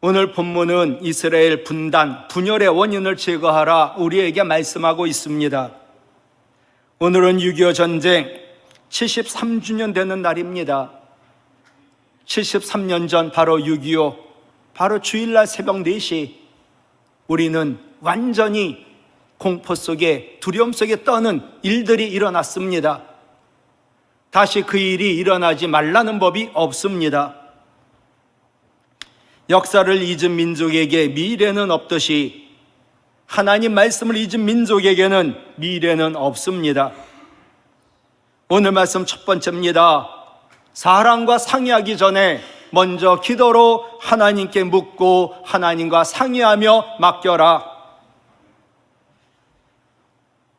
오늘 본문은 이스라엘 분단, 분열의 원인을 제거하라 우리에게 말씀하고 있습니다. 오늘은 6.25 전쟁 73주년 되는 날입니다. 73년 전 바로 6.25, 바로 주일날 새벽 4시 우리는 완전히 공포 속에, 두려움 속에 떠는 일들이 일어났습니다. 다시 그 일이 일어나지 말라는 법이 없습니다. 역사를 잊은 민족에게 미래는 없듯이 하나님 말씀을 잊은 민족에게는 미래는 없습니다. 오늘 말씀 첫 번째입니다. 사람과 상의하기 전에 먼저 기도로 하나님께 묻고 하나님과 상의하며 맡겨라.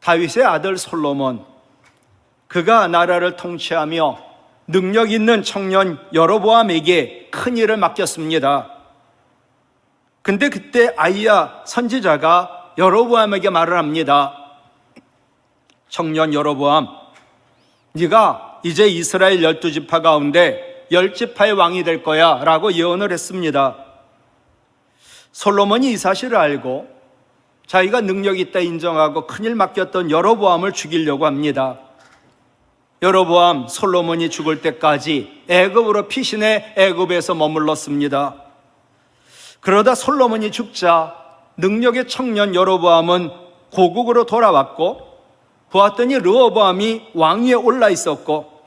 다윗의 아들 솔로몬, 그가 나라를 통치하며 능력 있는 청년 여로보암에게 큰 일을 맡겼습니다. 근데 그때 아히야 선지자가 여로보암에게 말을 합니다. 청년 여로보암, 네가 이제 이스라엘 12지파 가운데 10지파의 왕이 될 거야 라고 예언을 했습니다. 솔로몬이 이 사실을 알고 자기가 능력이 있다 인정하고 큰일 맡겼던 여로보암을 죽이려고 합니다. 여로보암, 솔로몬이 죽을 때까지 애굽으로 피신해 애굽에서 머물렀습니다. 그러다 솔로몬이 죽자 능력의 청년 여로보암은 고국으로 돌아왔고, 보았더니 르호보암이 왕위에 올라 있었고,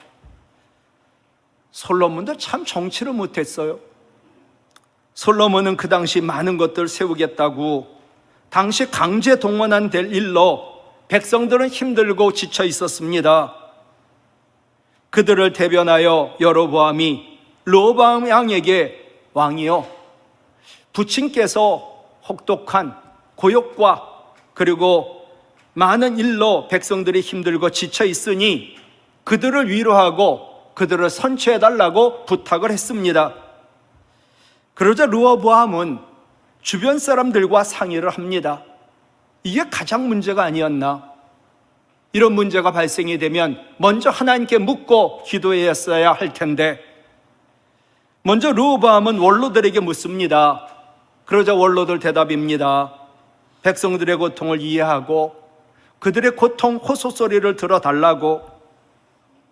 솔로몬도 참 정치를 못했어요. 솔로몬은 그 당시 많은 것들을 세우겠다고 당시 강제 동원한 될 일로 백성들은 힘들고 지쳐 있었습니다. 그들을 대변하여 여로보암이 르호보암 왕에게, 왕이여, 부친께서 혹독한 고역과 그리고 많은 일로 백성들이 힘들고 지쳐 있으니 그들을 위로하고 그들을 선취해달라고 부탁을 했습니다. 그러자 르호보암은 주변 사람들과 상의를 합니다. 이게 가장 문제가 아니었나? 이런 문제가 발생이 되면 먼저 하나님께 묻고 기도했어야 할 텐데, 먼저 르호보암은 원로들에게 묻습니다. 그러자 원로들 대답입니다. 백성들의 고통을 이해하고 그들의 고통 호소소리를 들어달라고.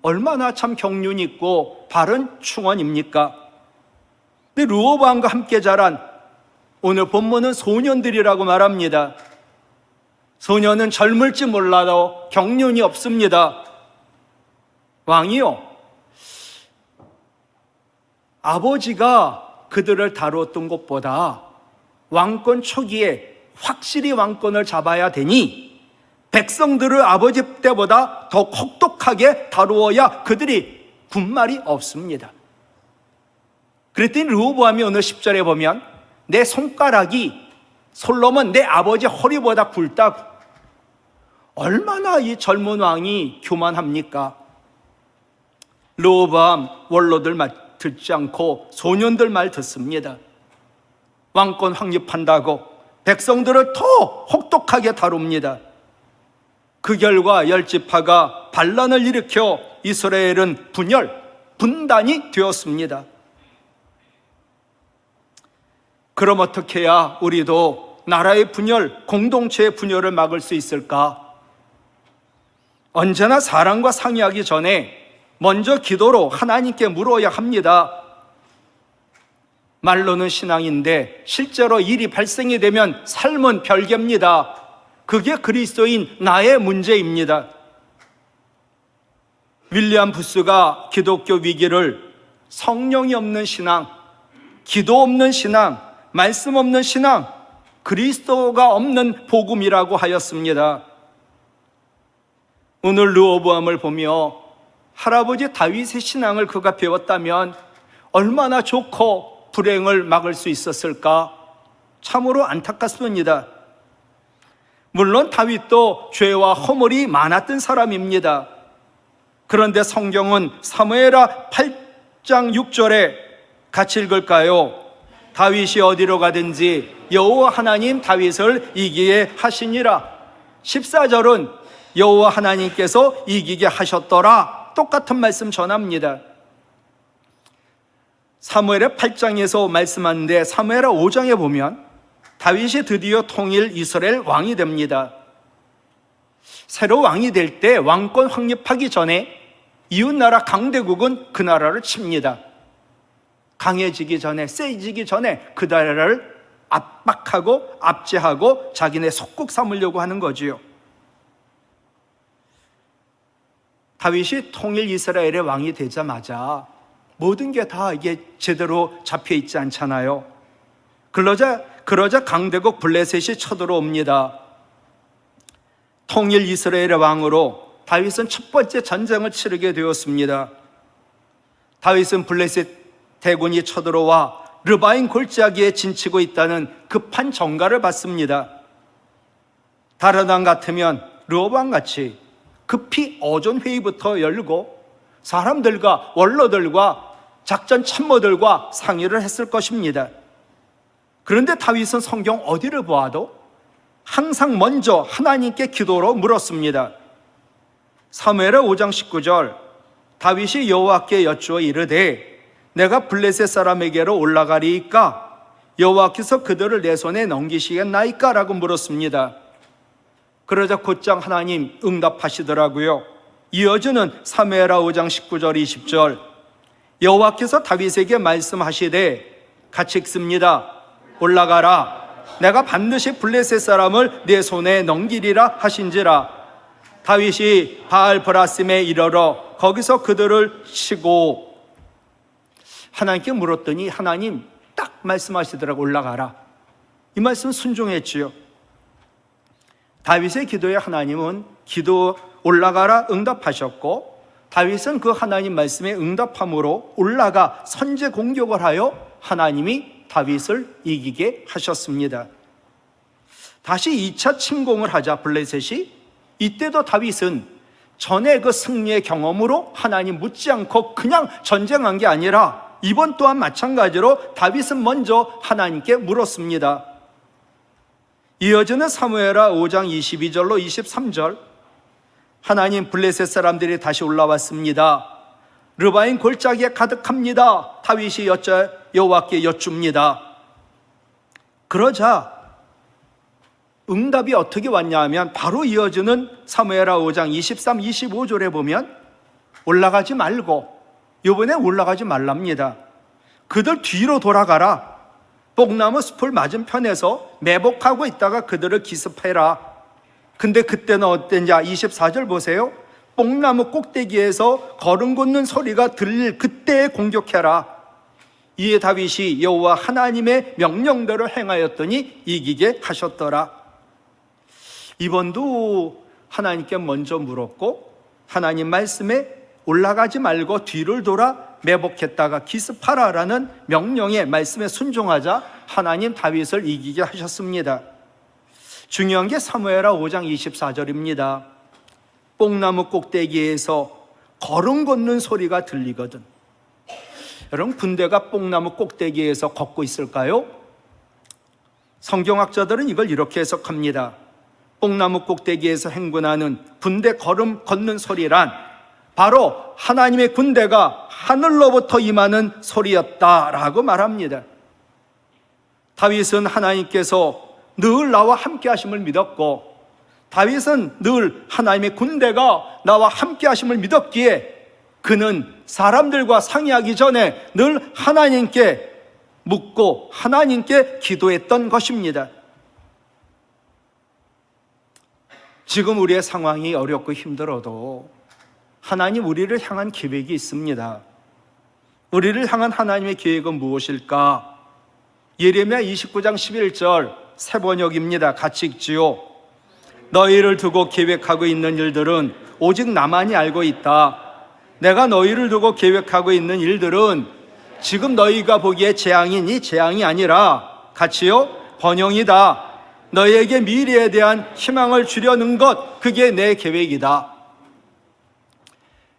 얼마나 참 경륜 있고 바른 충언입니까? 근데 르호보암과 함께 자란 오늘 본문은 소년들이라고 말합니다. 소년은 젊을지 몰라도 경륜이 없습니다. 왕이요, 아버지가 그들을 다루었던 것보다 왕권 초기에 확실히 왕권을 잡아야 되니 백성들을 아버지 때보다 더 혹독하게 다루어야 그들이 군말이 없습니다. 그랬더니 르호보암이 어느 10절에 보면 내 손가락이 솔로몬 내 아버지 허리보다 굵다고. 얼마나 이 젊은 왕이 교만합니까? 르호보암 원로들 말 듣지 않고 소년들 말 듣습니다. 왕권 확립한다고 백성들을 더 혹독하게 다룹니다. 그 결과 10지파가 반란을 일으켜 이스라엘은 분열, 분단이 되었습니다. 그럼 어떻게 해야 우리도 나라의 분열, 공동체의 분열을 막을 수 있을까? 언제나 사람과 상의하기 전에 먼저 기도로 하나님께 물어야 합니다. 말로는 신앙인데 실제로 일이 발생이 되면 삶은 별개입니다. 그게 그리스도인 나의 문제입니다. 윌리엄 부스가 기독교 위기를 성령이 없는 신앙, 기도 없는 신앙, 말씀 없는 신앙, 그리스도가 없는 복음이라고 하였습니다. 오늘 르호보암을 보며 할아버지 다윗의 신앙을 그가 배웠다면 얼마나 좋고 불행을 막을 수 있었을까? 참으로 안타깝습니다. 물론 다윗도 죄와 허물이 많았던 사람입니다. 그런데 성경은 사무엘하 8장 6절에 같이 읽을까요? 다윗이 어디로 가든지 여호와 하나님 다윗을 이기게 하시니라. 14절은 여호와 하나님께서 이기게 하셨더라. 똑같은 말씀 전합니다. 사무엘의 8장에서 말씀하는데 사무엘하 5장에 보면 다윗이 드디어 통일 이스라엘 왕이 됩니다. 새로 왕이 될 때 왕권 확립하기 전에 이웃나라 강대국은 그 나라를 칩니다. 강해지기 전에, 세지기 전에 그 나라를 압박하고 압제하고 자기네 속국 삼으려고 하는 거지요. 다윗이 통일 이스라엘의 왕이 되자마자 모든 게 다 이게 제대로 잡혀 있지 않잖아요. 그러자 강대국 블레셋이 쳐들어옵니다. 통일 이스라엘의 왕으로 다윗은 첫 번째 전쟁을 치르게 되었습니다. 다윗은 블레셋 대군이 쳐들어와 르바임 골짜기에 진치고 있다는 급한 정가를 받습니다. 다른 왕 같으면 르호보암같이 급히 어전 회의부터 열고 사람들과 원로들과 작전 참모들과 상의를 했을 것입니다. 그런데 다윗은 성경 어디를 보아도 항상 먼저 하나님께 기도로 물었습니다. 사무엘하 5장 19절, 다윗이 여호와께 여쭈어 이르되 내가 블레셋 사람에게로 올라가리이까 여호와께서 그들을 내 손에 넘기시겠나이까? 라고 물었습니다. 그러자 곧장 하나님 응답하시더라고요. 이어지는 사무엘하 5장 19절 20절, 여호와께서 다윗에게 말씀하시되 같이 읽습니다. 올라가라, 내가 반드시 블레셋 사람을 내 손에 넘기리라 하신지라. 다윗이 바알 브라심에 이르러 거기서 그들을 치고, 하나님께 물었더니 하나님 딱 말씀하시더라고. 올라가라. 이 말씀 순종했지요. 다윗의 기도에 하나님은 기도 올라가라 응답하셨고, 다윗은 그 하나님 말씀에 응답함으로 올라가 선제 공격을 하여 하나님이 다윗을 이기게 하셨습니다. 다시 2차 침공을 하자 블레셋이, 이때도 다윗은 전에 그 승리의 경험으로 하나님 묻지 않고 그냥 전쟁한 게 아니라 이번 또한 마찬가지로 다윗은 먼저 하나님께 물었습니다. 이어지는 사무엘하 5장 22절로 23절, 하나님 블레셋 사람들이 다시 올라왔습니다. 르바임 골짜기에 가득합니다. 다윗이 여호와께 여쭙니다. 그러자 응답이 어떻게 왔냐 하면 바로 이어지는 사무엘하 5장 23, 25절에 보면 올라가지 말고, 이번에 올라가지 말랍니다. 그들 뒤로 돌아가라. 뽕나무 숲을 맞은편에서 매복하고 있다가 그들을 기습해라. 근데 그때는 어땠냐? 24절 보세요. 뽕나무 꼭대기에서 걸음 걷는 소리가 들릴 그때에 공격해라. 이에 다윗이 여호와 하나님의 명령대로 행하였더니 이기게 하셨더라. 이번도 하나님께 먼저 물었고, 하나님 말씀에 올라가지 말고 뒤를 돌아 매복했다가 기습하라라는 명령의 말씀에 순종하자 하나님 다윗을 이기게 하셨습니다. 중요한 게 사무엘하 5장 24절입니다. 뽕나무 꼭대기에서 걸음 걷는 소리가 들리거든. 여러분, 군대가 뽕나무 꼭대기에서 걷고 있을까요? 성경학자들은 이걸 이렇게 해석합니다. 뽕나무 꼭대기에서 행군하는 군대 걸음 걷는 소리란 바로 하나님의 군대가 하늘로부터 임하는 소리였다라고 말합니다. 다윗은 하나님께서 늘 나와 함께 하심을 믿었고, 다윗은 늘 하나님의 군대가 나와 함께 하심을 믿었기에 그는 사람들과 상의하기 전에 늘 하나님께 묻고 하나님께 기도했던 것입니다. 지금 우리의 상황이 어렵고 힘들어도 하나님 우리를 향한 계획이 있습니다. 우리를 향한 하나님의 계획은 무엇일까? 예레미야 29장 11절 새 번역입니다. 같이 읽지요. 너희를 두고 계획하고 있는 일들은 오직 나만이 알고 있다. 내가 너희를 두고 계획하고 있는 일들은 지금 너희가 보기에 재앙이니 재앙이 아니라 같이요 번영이다. 너희에게 미래에 대한 희망을 주려는 것, 그게 내 계획이다.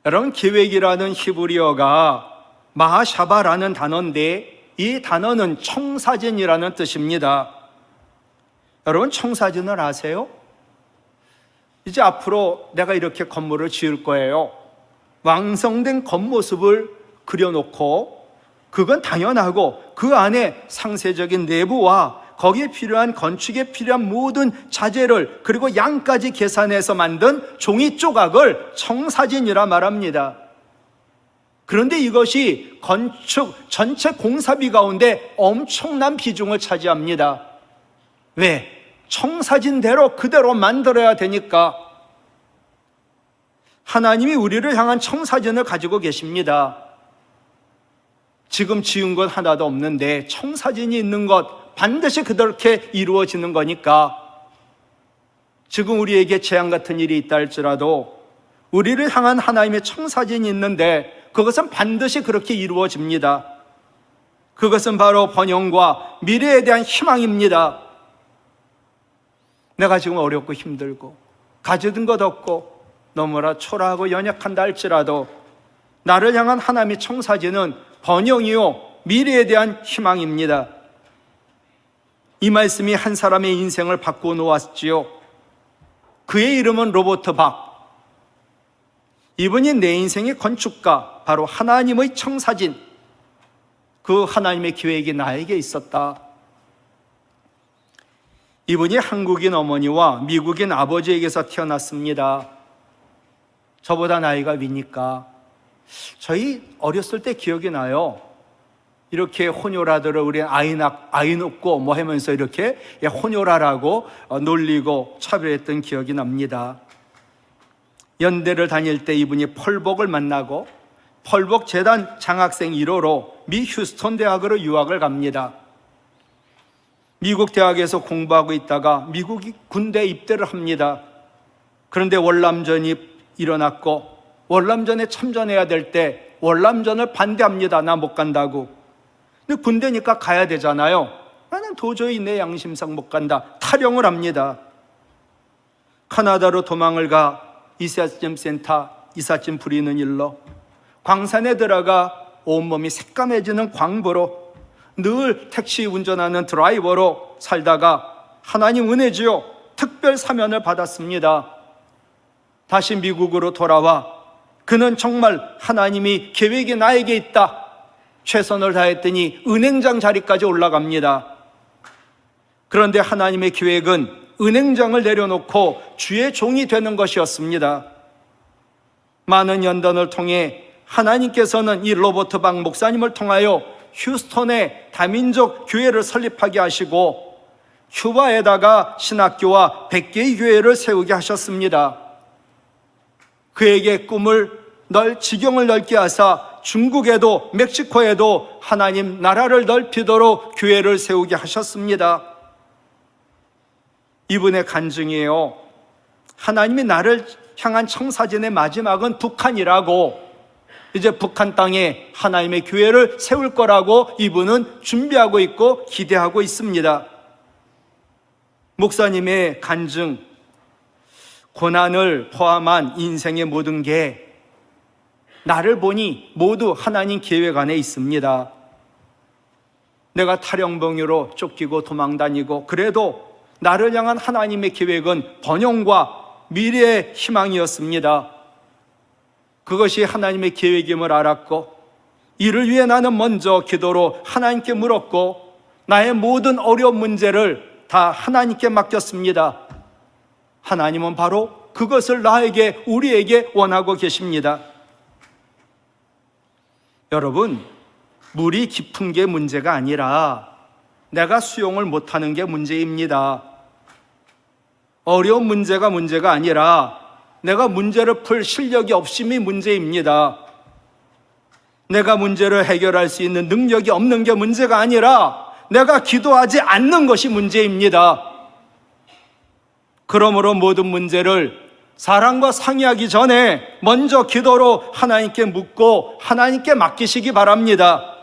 여러분, 계획이라는 히브리어가 마하샤바라는 단어인데 이 단어는 청사진이라는 뜻입니다. 여러분, 청사진을 아세요? 이제 앞으로 내가 이렇게 건물을 지을 거예요. 완성된 겉모습을 그려놓고 그건 당연하고 그 안에 상세적인 내부와 거기에 필요한 건축에 필요한 모든 자재를 그리고 양까지 계산해서 만든 종이 조각을 청사진이라 말합니다. 그런데 이것이 건축 전체 공사비 가운데 엄청난 비중을 차지합니다. 왜? 청사진대로 그대로 만들어야 되니까. 하나님이 우리를 향한 청사진을 가지고 계십니다. 지금 지은 것 하나도 없는데 청사진이 있는 것 반드시 그렇게 이루어지는 거니까 지금 우리에게 재앙 같은 일이 있다 할지라도 우리를 향한 하나님의 청사진이 있는데 그것은 반드시 그렇게 이루어집니다. 그것은 바로 번영과 미래에 대한 희망입니다. 내가 지금 어렵고 힘들고 가져든 것 없고 너무나 초라하고 연약한다 할지라도 나를 향한 하나님의 청사진은 번영이요 미래에 대한 희망입니다. 이 말씀이 한 사람의 인생을 바꾸어 놓았지요. 그의 이름은 로버트 박. 이분이 내 인생의 건축가, 바로 하나님의 청사진, 그 하나님의 계획이 나에게 있었다. 이분이 한국인 어머니와 미국인 아버지에게서 태어났습니다. 저보다 나이가 위니까 저희 어렸을 때 기억이 나요. 이렇게 혼혈아들을 우리 아이 낳고 뭐 하면서 이렇게 혼혈아라고 놀리고 차별했던 기억이 납니다. 연대를 다닐 때 이분이 펄복을 만나고 펄복 재단 장학생 1호로 미 휴스턴 대학으로 유학을 갑니다. 미국 대학에서 공부하고 있다가 미국 군대에 입대를 합니다. 그런데 월남전이 일어났고 월남전에 참전해야 될 때 월남전을 반대합니다. 나 못 간다고. 근데 군대니까 가야 되잖아요. 나는 도저히 내 양심상 못 간다. 탈영을 합니다. 카나다로 도망을 가 이삿짐 센터, 이삿짐 부리는 일로 광산에 들어가 온몸이 새까매지는 광부로 늘 택시 운전하는 드라이버로 살다가 하나님 은혜지요 특별 사면을 받았습니다. 다시 미국으로 돌아와 그는 정말 하나님이 계획이 나에게 있다 최선을 다했더니 은행장 자리까지 올라갑니다. 그런데 하나님의 계획은 은행장을 내려놓고 주의 종이 되는 것이었습니다. 많은 연단을 통해 하나님께서는 이 로버트 박 목사님을 통하여 휴스턴에 다민족 교회를 설립하게 하시고 휴바에다가 신학교와 100개의 교회를 세우게 하셨습니다. 그에게 꿈을 지경을 넓게 하사 중국에도 멕시코에도 하나님 나라를 넓히도록 교회를 세우게 하셨습니다. 이분의 간증이에요. 하나님이 나를 향한 청사진의 마지막은 북한이라고, 이제 북한 땅에 하나님의 교회를 세울 거라고 이분은 준비하고 있고 기대하고 있습니다. 목사님의 간증, 고난을 포함한 인생의 모든 게 나를 보니 모두 하나님 계획 안에 있습니다. 내가 탈영병으로 쫓기고 도망다니고 그래도 나를 향한 하나님의 계획은 번영과 미래의 희망이었습니다. 그것이 하나님의 계획임을 알았고 이를 위해 나는 먼저 기도로 하나님께 물었고 나의 모든 어려운 문제를 다 하나님께 맡겼습니다. 하나님은 바로 그것을 나에게, 우리에게 원하고 계십니다. 여러분, 물이 깊은 게 문제가 아니라 내가 수용을 못하는 게 문제입니다. 어려운 문제가 아니라 내가 문제를 풀 실력이 없음이 문제입니다. 내가 문제를 해결할 수 있는 능력이 없는 게 문제가 아니라 내가 기도하지 않는 것이 문제입니다. 그러므로 모든 문제를 사람과 상의하기 전에 먼저 기도로 하나님께 묻고 하나님께 맡기시기 바랍니다.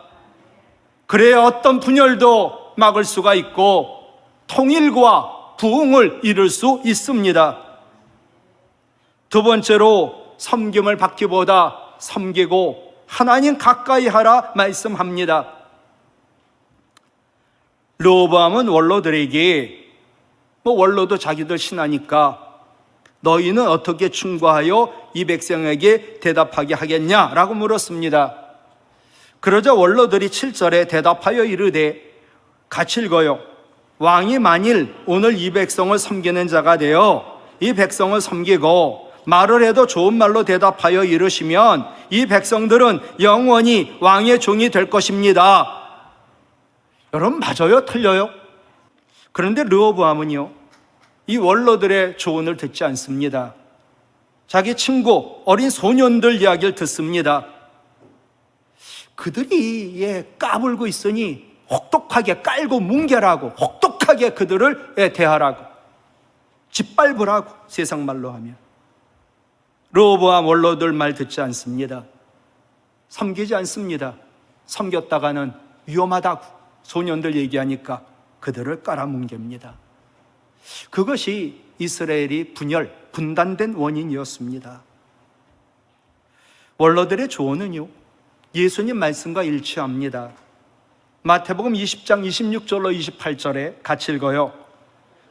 그래야 어떤 분열도 막을 수가 있고 통일과 부흥을 이룰 수 있습니다. 두 번째로 섬김을 받기보다 섬기고 하나님 가까이 하라 말씀합니다. 르호보암은 원로들에게 원로도 자기들 신하니까 너희는 어떻게 충고하여 이 백성에게 대답하게 하겠냐라고 물었습니다. 그러자 원로들이 7절에 대답하여 이르되, 같이 읽어요. 왕이 만일 오늘 이 백성을 섬기는 자가 되어 이 백성을 섬기고 말을 해도 좋은 말로 대답하여 이르시면 이 백성들은 영원히 왕의 종이 될 것입니다. 여러분, 맞아요? 틀려요? 그런데 르호보암은요, 이 원로들의 조언을 듣지 않습니다. 자기 친구 어린 소년들 이야기를 듣습니다. 그들이 까불고 있으니 혹독하게 깔고 뭉개라고, 혹독하게 그들을 대하라고, 짓밟으라고, 세상 말로 하면. 르호보암 원로들 말 듣지 않습니다. 섬기지 않습니다. 섬겼다가는 위험하다고 소년들 얘기하니까 그들을 깔아뭉갭니다. 그것이 이스라엘이 분단된 원인이었습니다. 원로들의 조언은요, 예수님 말씀과 일치합니다. 마태복음 20장 26절로 28절에 같이 읽어요.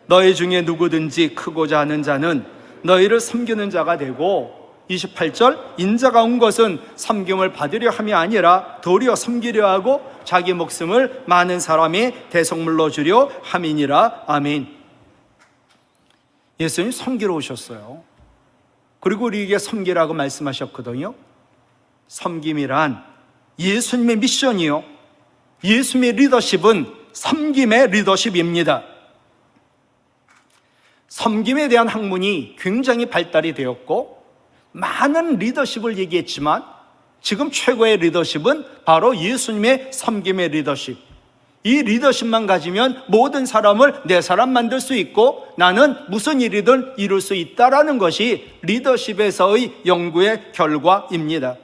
너희 중에 누구든지 크고자 하는 자는 너희를 섬기는 자가 되고, 28절, 인자가 온 것은 섬김을 받으려 함이 아니라 도리어 섬기려 하고 자기 목숨을 많은 사람의 대속물로 주려 함이니라. 아멘. 예수님 섬기러 오셨어요. 그리고 우리에게 섬기라고 말씀하셨거든요. 섬김이란 예수님의 미션이요, 예수님의 리더십은 섬김의 리더십입니다. 섬김에 대한 학문이 굉장히 발달이 되었고 많은 리더십을 얘기했지만 지금 최고의 리더십은 바로 예수님의 섬김의 리더십. 이 리더십만 가지면 모든 사람을 내 사람 만들 수 있고 나는 무슨 일이든 이룰 수 있다라는 것이 리더십에서의 연구의 결과입니다.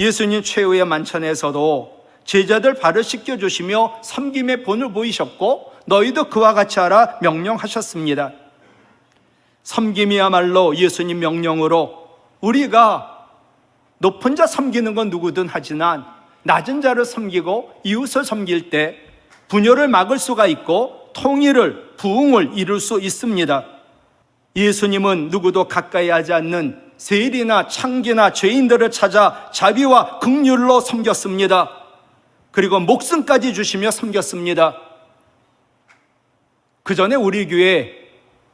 예수님 최후의 만찬에서도 제자들 발을 씻겨주시며 섬김의 본을 보이셨고 너희도 그와 같이 하라 명령하셨습니다. 섬김이야말로 예수님 명령으로 우리가 높은 자 섬기는 건 누구든 하지만 낮은 자를 섬기고 이웃을 섬길 때 분열을 막을 수가 있고 통일을, 부흥을 이룰 수 있습니다. 예수님은 누구도 가까이 하지 않는 세리나 창기나 죄인들을 찾아 자비와 긍휼로 섬겼습니다. 그리고 목숨까지 주시며 섬겼습니다. 그 전에 우리 교회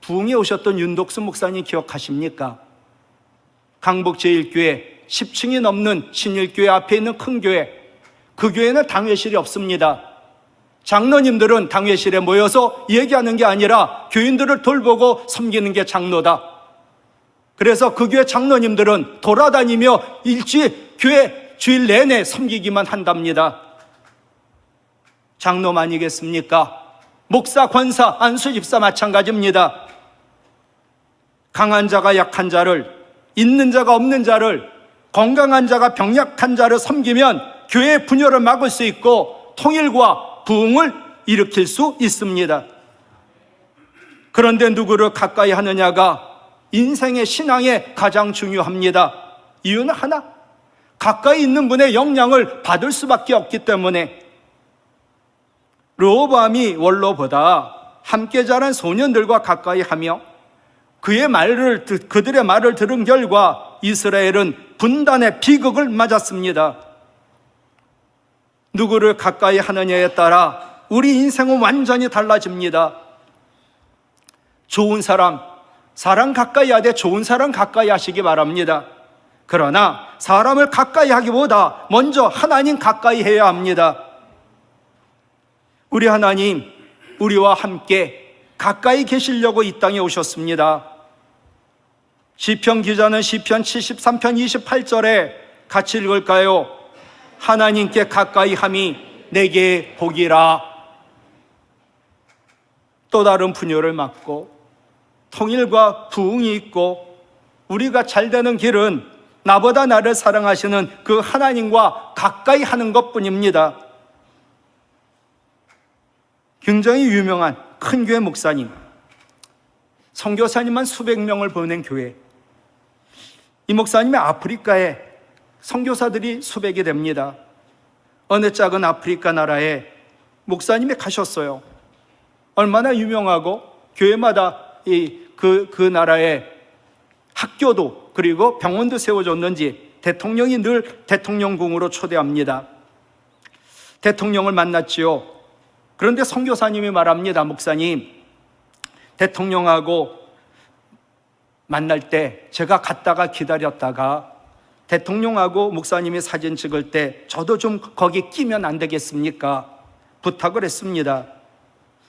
부흥에 오셨던 윤덕수 목사님 기억하십니까? 강북 제1교회 10층이 넘는 신일교회 앞에 있는 큰 교회, 그 교회는 당회실이 없습니다. 장로님들은 당회실에 모여서 얘기하는 게 아니라 교인들을 돌보고 섬기는 게 장로다. 그래서 그 교회 장로님들은 돌아다니며 교회 주일 내내 섬기기만 한답니다. 장로만이겠습니까? 목사, 권사, 안수집사 마찬가지입니다. 강한 자가 약한 자를, 있는 자가 없는 자를, 건강한 자가 병약한 자를 섬기면 교회의 분열을 막을 수 있고 통일과 부흥을 일으킬 수 있습니다. 그런데 누구를 가까이 하느냐가 인생의 신앙에 가장 중요합니다. 이유는 하나, 가까이 있는 분의 영향을 받을 수밖에 없기 때문에. 르호보암이 원로보다 함께 자란 소년들과 가까이 하며 그들의 말을 들은 결과 이스라엘은 분단의 비극을 맞았습니다. 누구를 가까이 하느냐에 따라 우리 인생은 완전히 달라집니다. 좋은 사람 가까이 하되 좋은 사람 가까이 하시기 바랍니다. 그러나 사람을 가까이 하기보다 먼저 하나님 가까이 해야 합니다. 우리 하나님, 우리와 함께 가까이 계시려고 이 땅에 오셨습니다. 시편 기자는 시편 73편 28절에 같이 읽을까요? 하나님께 가까이 함이 내게 복이라. 또 다른 분열을 막고 통일과 부흥이 있고 우리가 잘 되는 길은 나보다 나를 사랑하시는 그 하나님과 가까이 하는 것뿐입니다. 굉장히 유명한 큰 교회 목사님, 선교사님만 수백 명을 보낸 교회. 이 목사님이 아프리카에 선교사들이 수백이 됩니다. 어느 작은 아프리카 나라에 목사님이 가셨어요. 얼마나 유명하고 교회마다 그 나라에 학교도 그리고 병원도 세워줬는지 대통령이 늘 대통령궁으로 초대합니다. 대통령을 만났지요. 그런데 선교사님이 말합니다. 목사님, 대통령하고 만날 때 제가 갔다가 기다렸다가 대통령하고 목사님이 사진 찍을 때 저도 좀 거기 끼면 안 되겠습니까? 부탁을 했습니다.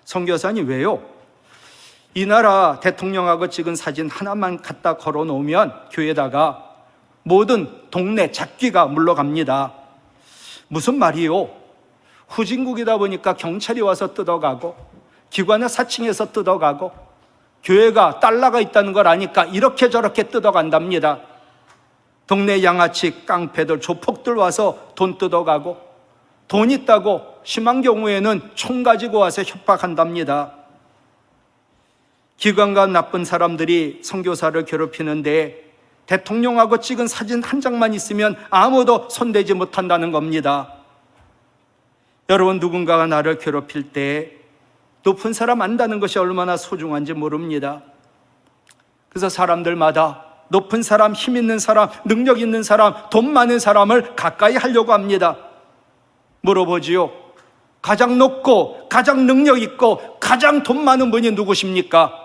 선교사님, 왜요? 이 나라 대통령하고 찍은 사진 하나만 갖다 걸어 놓으면 교회에다가 모든 동네 잡귀가 물러갑니다. 무슨 말이요? 후진국이다 보니까 경찰이 와서 뜯어가고 기관의 사칭해서 뜯어가고 교회가 달러가 있다는 걸 아니까 이렇게 저렇게 뜯어간답니다. 동네 양아치 깡패들 조폭들 와서 돈 뜯어가고 돈 있다고 심한 경우에는 총 가지고 와서 협박한답니다. 기관과 나쁜 사람들이 선교사를 괴롭히는데 대통령하고 찍은 사진 한 장만 있으면 아무도 손대지 못한다는 겁니다. 여러분, 누군가가 나를 괴롭힐 때 높은 사람 안다는 것이 얼마나 소중한지 모릅니다. 그래서 사람들마다 높은 사람, 힘 있는 사람, 능력 있는 사람, 돈 많은 사람을 가까이 하려고 합니다. 물어보지요. 가장 높고 가장 능력 있고 가장 돈 많은 분이 누구십니까?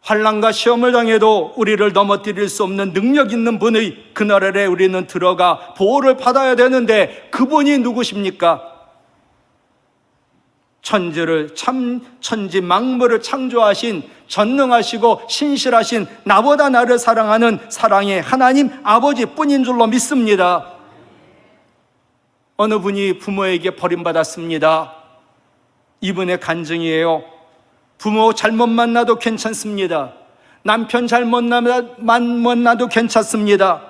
환난과 시험을 당해도 우리를 넘어뜨릴 수 없는 능력 있는 분의 그 나라에 우리는 들어가 보호를 받아야 되는데 그분이 누구십니까? 천지 만물을 창조하신 전능하시고 신실하신 나보다 나를 사랑하는 사랑의 하나님 아버지뿐인 줄로 믿습니다. 어느 분이 부모에게 버림받았습니다. 이분의 간증이에요. 부모 잘못 만나도 괜찮습니다. 남편 잘못 만나도 괜찮습니다.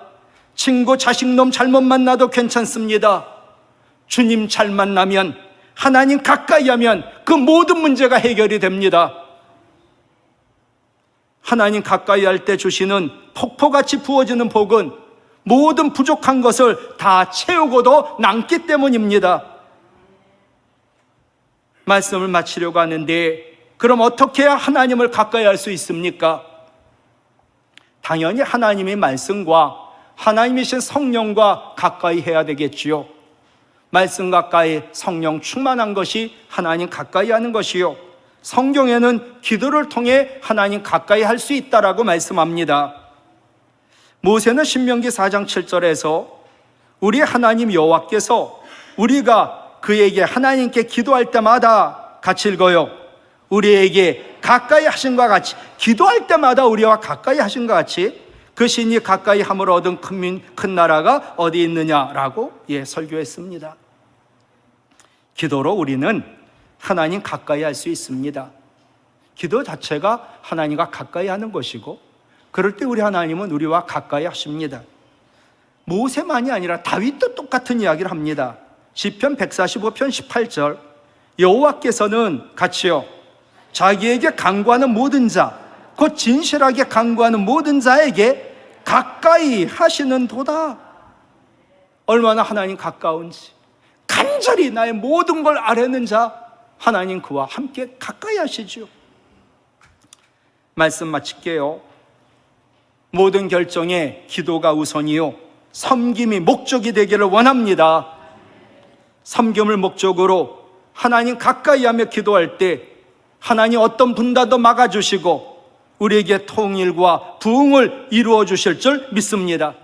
친구 자식놈 잘못 만나도 괜찮습니다. 주님 잘 만나면, 하나님 가까이 하면 그 모든 문제가 해결이 됩니다. 하나님 가까이 할 때 주시는 폭포같이 부어지는 복은 모든 부족한 것을 다 채우고도 남기 때문입니다. 말씀을 마치려고 하는데, 그럼 어떻게 해야 하나님을 가까이 할 수 있습니까? 당연히 하나님의 말씀과 하나님이신 성령과 가까이 해야 되겠지요. 말씀 가까이 성령 충만한 것이 하나님 가까이 하는 것이요, 성경에는 기도를 통해 하나님 가까이 할 수 있다라고 말씀합니다. 모세는 신명기 4장 7절에서 우리 하나님 여호와께서 우리가 그에게 하나님께 기도할 때마다 같이 읽어요. 우리에게 가까이 하신 것 같이, 기도할 때마다 우리와 가까이 하신 것 같이 그 신이 가까이 함을 얻은 큰 나라가 어디 있느냐라고 설교했습니다. 기도로 우리는 하나님 가까이 할 수 있습니다. 기도 자체가 하나님과 가까이 하는 것이고, 그럴 때 우리 하나님은 우리와 가까이 하십니다. 모세만이 아니라 다윗도 똑같은 이야기를 합니다. 시편 145편 18절, 여호와께서는 같이요 자기에게 간구하는 모든 자, 곧 진실하게 간구하는 모든 자에게 가까이 하시는 도다. 얼마나 하나님 가까운지, 간절히 나의 모든 걸 아뢰는 자, 하나님 그와 함께 가까이 하시지요. 말씀 마칠게요. 모든 결정에 기도가 우선이요, 섬김이 목적이 되기를 원합니다. 섬김을 목적으로 하나님 가까이 하며 기도할 때 하나님 어떤 분단도 막아주시고 우리에게 통일과 부흥을 이루어 주실 줄 믿습니다.